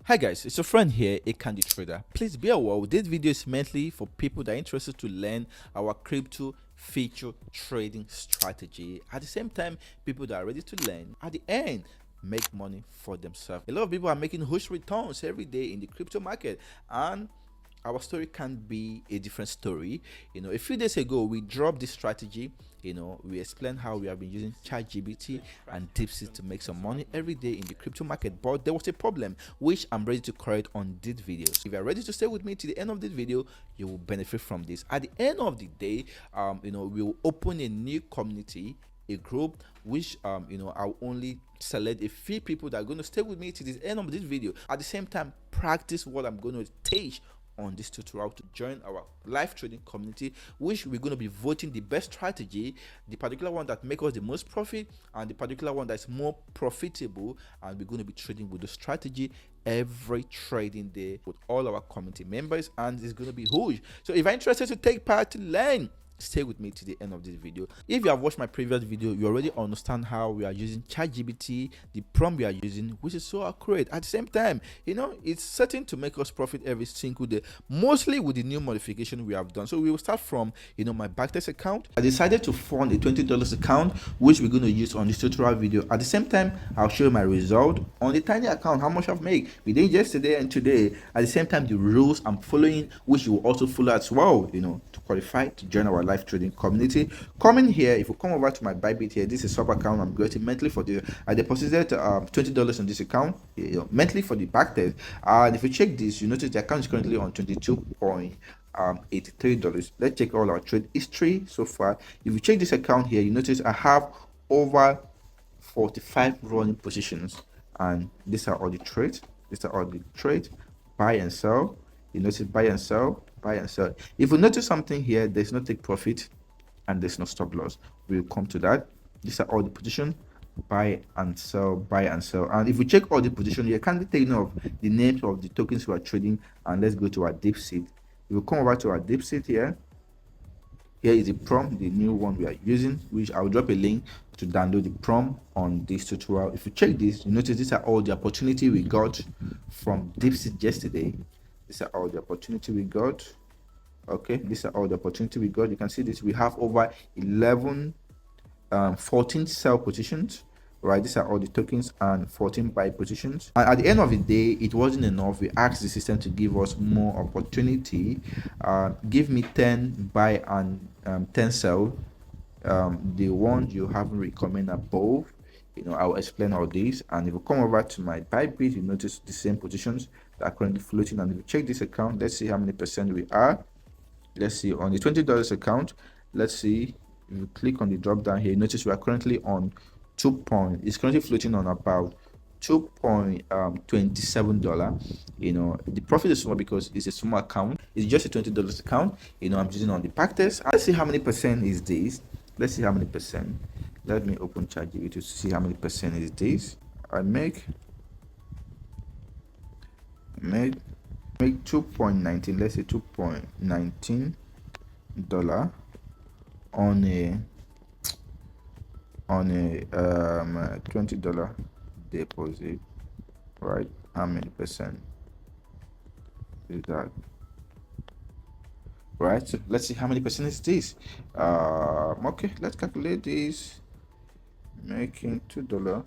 Hi guys, it's your friend here, a Candy Trader. Please be aware, this video is mainly for people that are interested to learn our crypto future trading strategy. At the same time, people that are ready to learn at the end make money for themselves. A lot of people are making huge returns every day in the crypto market, and our story can be a different story. A few days ago we dropped this strategy. We explained how we have been using ChatGPT and DeepSeek to make some money every day in the crypto market, but there was a problem which I'm ready to correct on this video. So if you are ready to stay with me to the end of this video, you will benefit from this. At the end of the day, we will open a new community, a group which I'll only select a few people that are going to stay with me to the end of this video. At the same time, practice what I'm going to teach on this tutorial to join our live trading community, which we're going to be voting the best strategy, the particular one that makes us the most profit, and the particular one that's more profitable, and we're going to be trading with the strategy every trading day with all our community members, and it's going to be huge. So if you're interested to take part to learn, stay with me to the end of this video. If you have watched my previous video, you already understand how we are using ChatGPT, the prompt we are using, which is so accurate. At the same time, it's certain to make us profit every single day, mostly with the new modification we have done. So we will start from my backtest account. I decided to fund a $20 account, which we're going to use on this tutorial video. At the same time, I'll show you my result on the tiny account, how much I've made within yesterday and today. At the same time, the rules I'm following, which you will also follow as well, to qualify to join our live trading community. Coming here, if you come over to my Bybit here, this is sub account I'm getting monthly for the I deposited $20 on this account monthly for the backtest. And if you check this, you notice the account is currently on $22.83. Let's check all our trade history so far. If you check this account here, you notice I have over 45 running positions, and these are all the trades. Buy and sell. You notice buy and sell. If you notice something here, there's no take profit and there's no stop loss. We'll come to that. These are all the position, buy and sell. And if we check all the position, you can't take note of the names of the tokens we are trading. And let's go to our DeepSeek. If we come over to our DeepSeek here is the prompt, the new one we are using, which I'll drop a link to download the prompt on this tutorial. If you check this, you notice these are all the opportunity we got from DeepSeek yesterday. These are all the opportunity we got. Okay, these are all the opportunity we got. You can see this. We have over 14 sell positions, right? These are all the tokens, and 14 buy positions. And at the end of the day, it wasn't enough. We asked the system to give us more opportunity. Give me 10 buy and 10 sell. The one you haven't recommended above. I'll explain all this. And if you come over to my Bybit, you notice the same positions that are currently floating. And if you check this account, let's see how many percent we are. Let's see on the $20 account. Let's see if you click on the drop down here, you notice we are currently on it's currently floating on about $2.27. The profit is small because it's a small account. It's just a $20 account. I'm using on the backtest. Let's see how many percent is this. Let's see how many percent. Let me open ChatGPT to see how many percent is this. I make 2.19, let's say $2.19 on a $20 deposit, right? How many percent is that? Right, so let's see how many percent is this. Okay, let's calculate this. Making $2.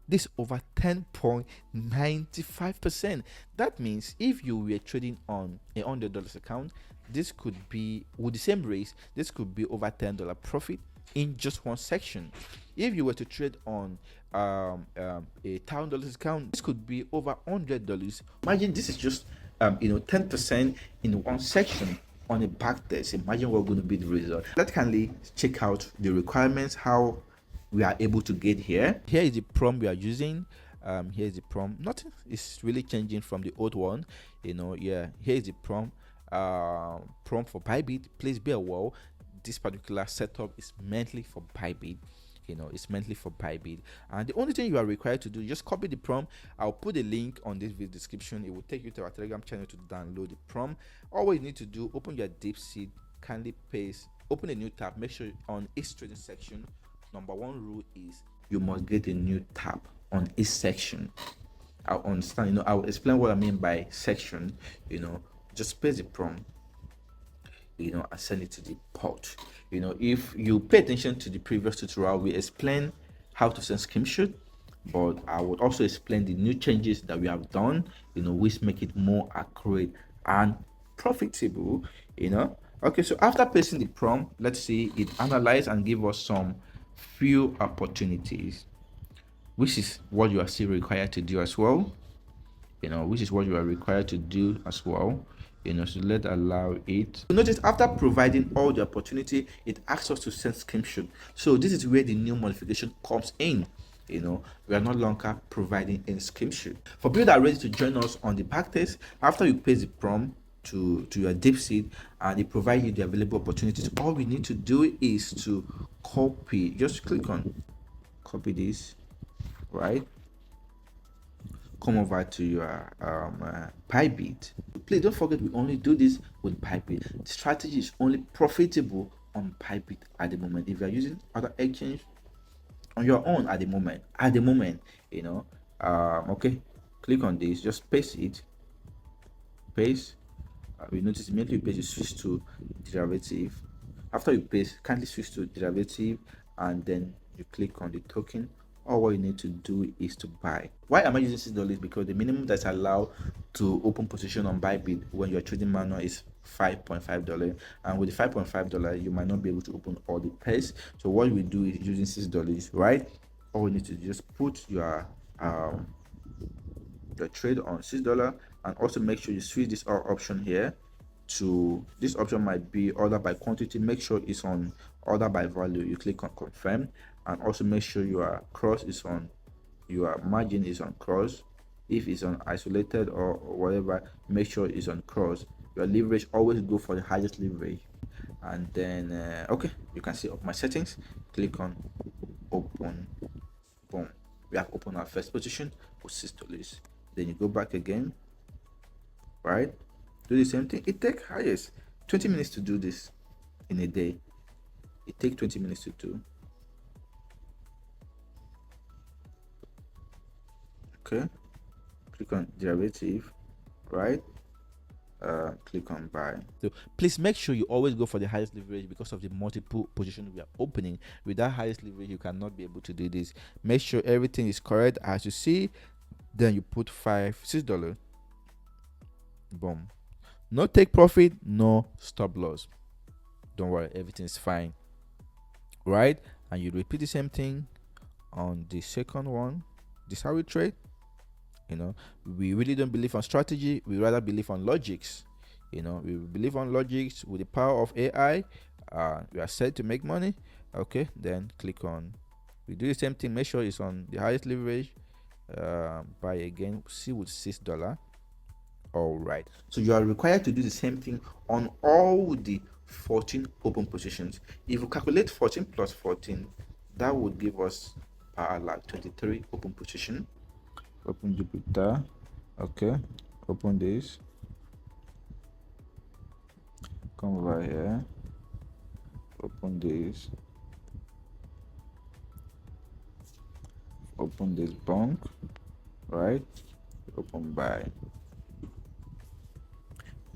This over 10.95%. That means if you were trading on a $100 account, this could be, with the same race, this could be over $10 profit in just one section. If you were to trade on a $1,000 account, this could be over $100. Imagine this is just 10% in one section on a backtest. Imagine what's going to be the result. Let's kindly check out the requirements, how we are able to get here. Here is the prompt we are using. Here is the prompt. Nothing is really changing from the old one. Here is the prompt. Prompt for Bybit. Please be aware, this particular setup is mainly for Bybit. It's mainly for Bybit, and the only thing you are required to do, just copy the prompt. I'll put a link on this video description. It will take you to our Telegram channel to download the prompt. All you need to do, open your DeepSeek, kindly paste, open a new tab. Make sure on each trading section, number one rule is you must get a new tab on each section. I'll understand, I'll explain what I mean by section. Just paste the prompt, and send it to the port. If you pay attention to the previous tutorial, we explain how to send screenshot, but I would also explain the new changes that we have done, which make it more accurate and profitable. Okay, so after pasting the prompt, let's see it analyze and give us some few opportunities, which is what you are still required to do as well. Which is what you are required to do as well. So let's allow it. Notice after providing all the opportunity, it asks us to send screenshot. So this is where the new modification comes in. We are no longer providing any screenshot. For people that are ready to join us on the backtest, after you paste the prompt to your DeepSeek and they provide you the available opportunities, all we need to do is to copy. Just click on copy this, right? Come over to your Bybit. Please don't forget, we only do this with Bybit. The strategy is only profitable on Bybit at the moment. If you are using other exchange on your own at the moment, okay, click on this, just paste it, paste. We notice immediately you paste, you switch to derivative. After you paste, kindly switch to derivative and then you click on the token. All what you need to do is to buy. Why am I using $6? Because the minimum that's allowed to open position on Bybit when you're trading manual is $5.5, and with the $5.5 you might not be able to open all the pairs. So what we do is using $6, right? All we need to just put your trade on $6, and also make sure you switch this option here to this option might be order by quantity. Make sure it's on order by value. You click on confirm, and also make sure your cross is on, your margin is on cross. If it's on isolated or whatever, make sure it's on cross. Your leverage, always go for the highest leverage. And then okay, you can see up my settings, click on open. Boom, we have opened our first position with $6. Then you go back again, right? Do the same thing. It takes highest 20 minutes to do this in a day. It takes 20 minutes to do. Okay, click on derivative, right? Click on buy. So please make sure you always go for the highest leverage, because of the multiple positions we are opening. With that highest leverage, you cannot be able to do this. Make sure everything is correct as you see. Then you put $6. Boom. No take profit, no stop loss. Don't worry, everything is fine, right? And you repeat the same thing on the second one. This is how we trade. We really don't believe on strategy, we rather believe on logics. We believe on logics. With the power of AI, we are set to make money. Okay, then click on, we do the same thing. Make sure it's on the highest leverage. Buy again, see with $6. All right, so you are required to do the same thing on all the 14 open positions. If you calculate 14 plus 14, that would give us like 23 open position. Open Jupiter. Okay, open this, come over here, open this, open this bank, right? Open buy,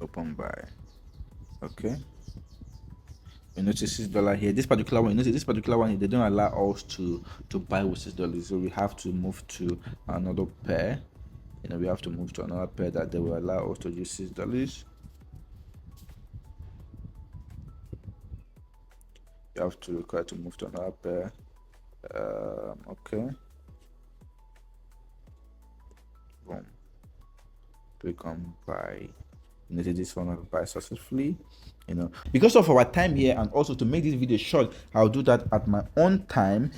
open buy. Okay, you notice $6 here. This particular one, here, they don't allow us to buy with $6, so we have to move to another pair. We have to move to another pair that they will allow us to use $6. You have to require to move to another pair. Okay, boom, click on buy. This one will buy successfully. Because of our time here, and also to make this video short, I'll do that at my own time.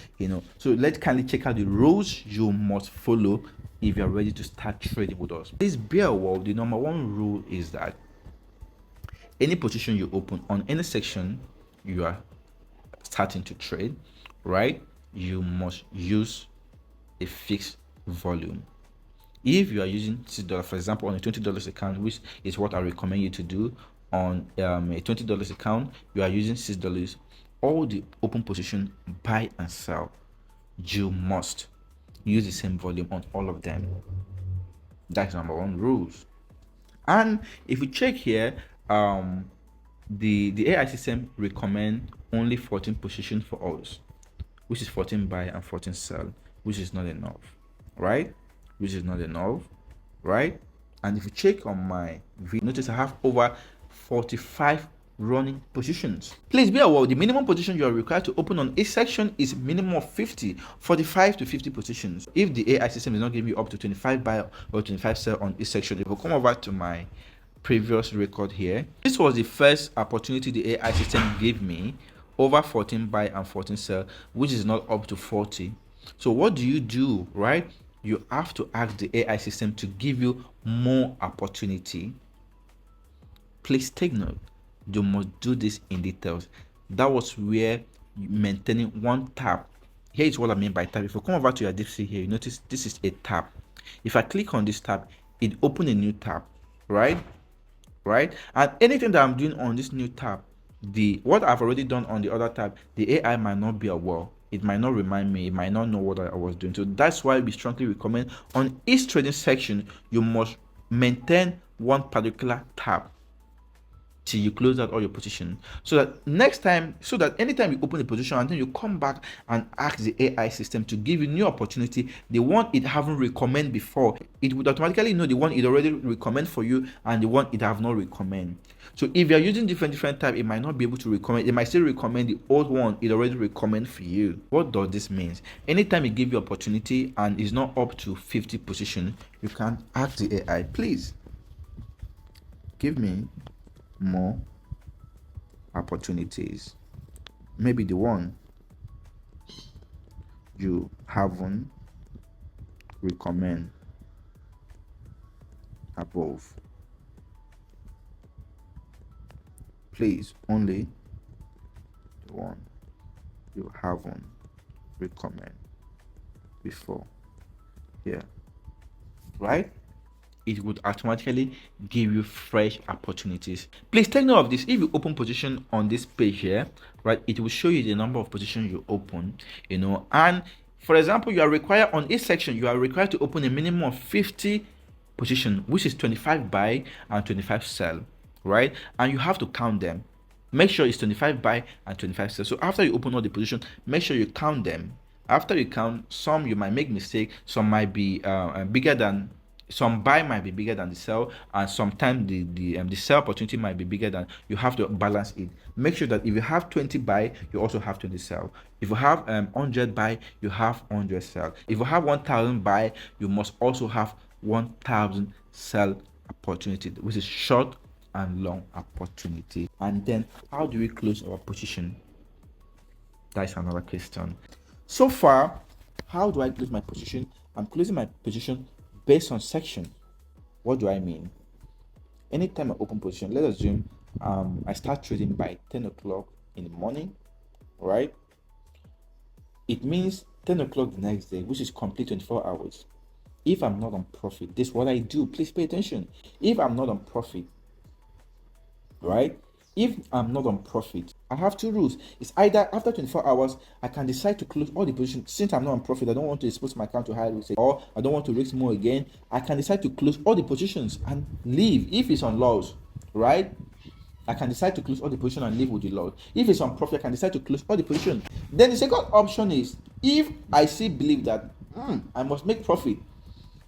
So let's kindly check out the rules you must follow if you're ready to start trading with us. Please bear with, the number one rule is that any position you open on any section you are starting to trade, right, you must use a fixed volume. If you are using $6, for example, on a $20 account, which is what I recommend you to do, on a $20 account, you are using $6, all the open position, buy and sell, you must use the same volume on all of them. That's number one rules. And if we check here, the AI system recommend only 14 positions for us, which is 14 buy and 14 sell, which is not enough, right? Which is not enough, right? And if you check on my video, notice I have over 45 running positions. Please be aware the minimum position you are required to open on each section is minimum of 45 to 50 positions. If the AI system is not giving you up to 25 buy or 25 sell on each section, if we come over to my previous record here, this was the first opportunity the AI system gave me, over 14 buy and 14 sell, which is not up to 40. So what do you do, right? You have to ask the AI system to give you more opportunity. Please take note, you must do this in details. That was where maintaining one tab. Here is what I mean by tab. If you come over to your DeepSeek here, you notice this is a tab. If I click on this tab, it opens a new tab, right? And anything that I'm doing on this new tab, what I've already done on the other tab, the AI might not be aware. It might not remind me. It might not know what I was doing. So that's why we strongly recommend on each trading section, you must maintain one particular tab till you close out all your position, so that anytime you open a position and then you come back and ask the AI system to give you new opportunity, the one it haven't recommend before, it would automatically know the one it already recommend for you and the one it have not recommend. So if you're using different type, it might not be able to recommend. It might still recommend the old one it already recommend for you. What does this mean? Anytime it give you opportunity and is not up to 50 position, you can ask the AI, please give me more opportunities, maybe the one you haven't recommend above. Please, only the one you haven't recommend before here, right? It would automatically give you fresh opportunities. Please take note of this. If you open position on this page here, right, it will show you the number of positions you open, and for example, you are required on each section, you are required to open a minimum of 50 position, which is 25 buy and 25 sell, right? And you have to count them. Make sure it's 25 buy and 25 sell. So after you open all the position, make sure you count them. After you count, some you might make mistake, some might be bigger than, some buy might be bigger than the sell, and sometimes the sell opportunity might be bigger than. You have to balance it. Make sure that if you have 20 buy, you also have 20 sell. If you have 100 buy, you have 100 sell. If you have 1000 buy, you must also have 1000 sell opportunity, which is short and long opportunity. And then how do we close our position? That's another question. So far, how do I close my position? I'm closing my position based on section. What do I mean? Anytime I open position, let's assume I start trading by 10 o'clock in the morning, right? It means 10 o'clock the next day, which is complete 24 hours. If I'm not on profit, this is what I do. Please pay attention. If I'm not on profit, right? If I'm not on profit, I have two rules. It's either after 24 hours, I can decide to close all the positions. Since I'm not on profit, I don't want to expose my account to high risk, or I don't want to risk more again. I can decide to close all the positions and leave if it's on loss, right? I can decide to close all the position and leave with the loss. If it's on profit, I can decide to close all the position. Then the second option is, if I still believe that I must make profit,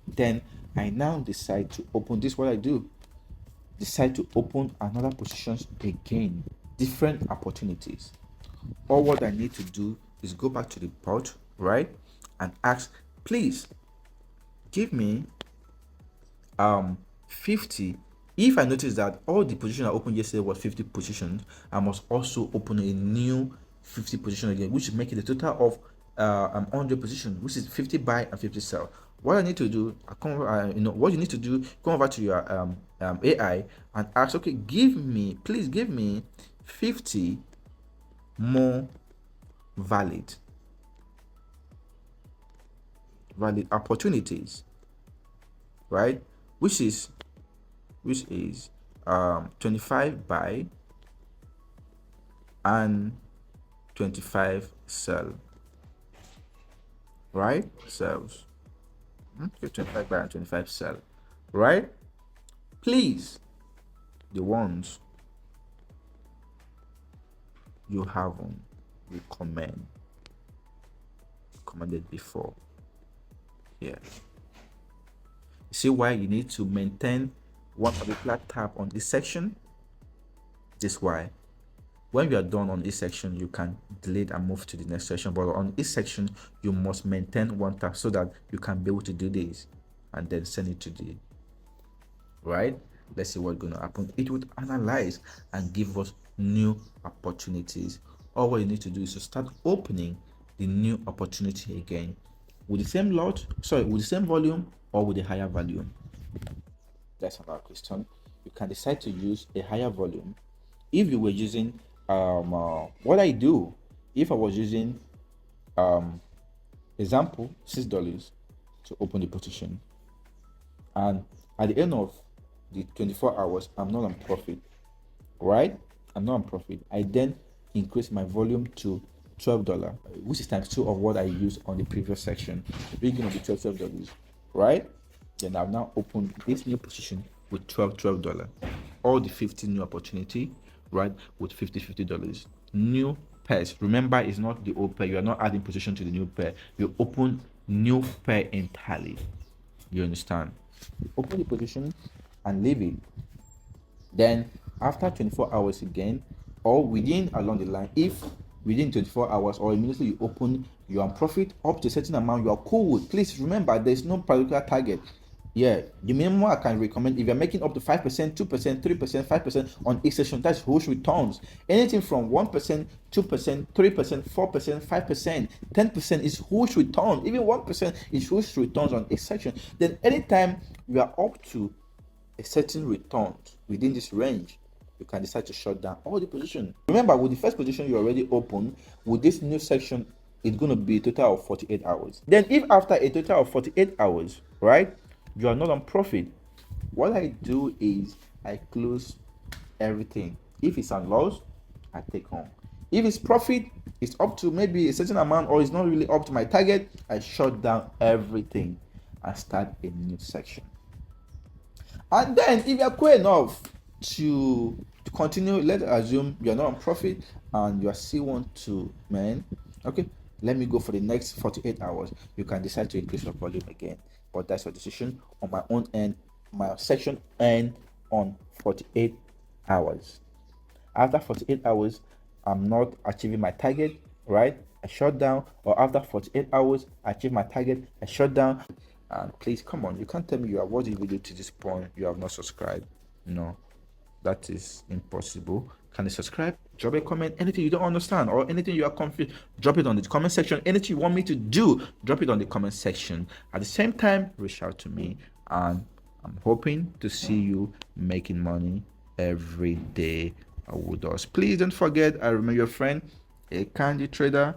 then I now decide to open. This is what I do. Decide to open another positions again, different opportunities. All what I need to do is go back to the bot, right, and ask, please give me 50. If I notice that all the position I opened yesterday was 50 positions, I must also open a new 50 position again, which will make it a total of 100 positions, which is 50 buy and 50 sell. What I need to do, what you need to do, come over to your AI and ask, okay, please give me 50 more valid opportunities, right? Which is 25 buy and 25 sell, right? Sells. Okay, 25 buy and 25 sell. right? Please, the ones you haven't recommended before. Yeah. See why you need to maintain one particular tab on this section? This why. When you are done on this section, you can delete and move to the next section. But on this section, you must maintain one tab so that you can be able to do this and then send it to the right. Let's see what's going to happen. It would analyze and give us new opportunities. All what you need to do is to start opening the new opportunity again with the same lot, with the same volume or with a higher volume. That's another question. You can decide to use a higher volume. If you were using what I do, if I was using example $6 to open the position, and at the end of the 24 hours I'm not on profit, right? I'm not on profit. I then increase my volume to $12, which is times 2 of what I used on the previous section, beginning of the $12, right? Then I've now opened this new position with $12. All the 50 new opportunity, right, with $50 new pairs. Remember, it's not the old pair. You are not adding position to the new pair. You open new pair entirely. You understand? You open the position and leave it. Then after 24 hours again, or within along the line, if within 24 hours or immediately you open, you are on profit up to a certain amount, you are cool with. Please remember, there's no particular target. Yeah, the minimum I can recommend, if you're making up to 5%, 2%, 3%, 5% on each session, that's huge returns. Anything from 1%, 2%, 3%, 4%, 5%, 10% is huge returns. Even 1% is huge returns on each section. Then anytime we are up to a certain return within this range, you can decide to shut down all the position. Remember, with the first position you already open, with this new section, it's going to be a total of 48 hours. Then if after a total of 48 hours, right, you are not on profit, what I do is I close everything. If it's on loss, I take home. If it's profit, it's up to maybe a certain amount or it's not really up to my target, I shut down everything and start a new section. And then if you're cool enough to continue, let's assume you're not on profit and you still want to, okay, let me go for the next 48 hours. You can decide to increase your volume again, but that's your decision. On my own end, my section end on 48 hours. After 48 hours, I'm not achieving my target, right? I shut down. Or after 48 hours, I achieve my target, I shut down. And please, come on, you can't tell me you have watched the video to this point, you have not subscribed. No, that is impossible. Can you subscribe? Drop a comment. Anything you don't understand or anything you are confused, drop it on the comment section. Anything you want me to do, drop it on the comment section. At the same time, reach out to me, and I'm hoping to see you making money every day with us. Please don't forget, I remember your friend, a candy trader.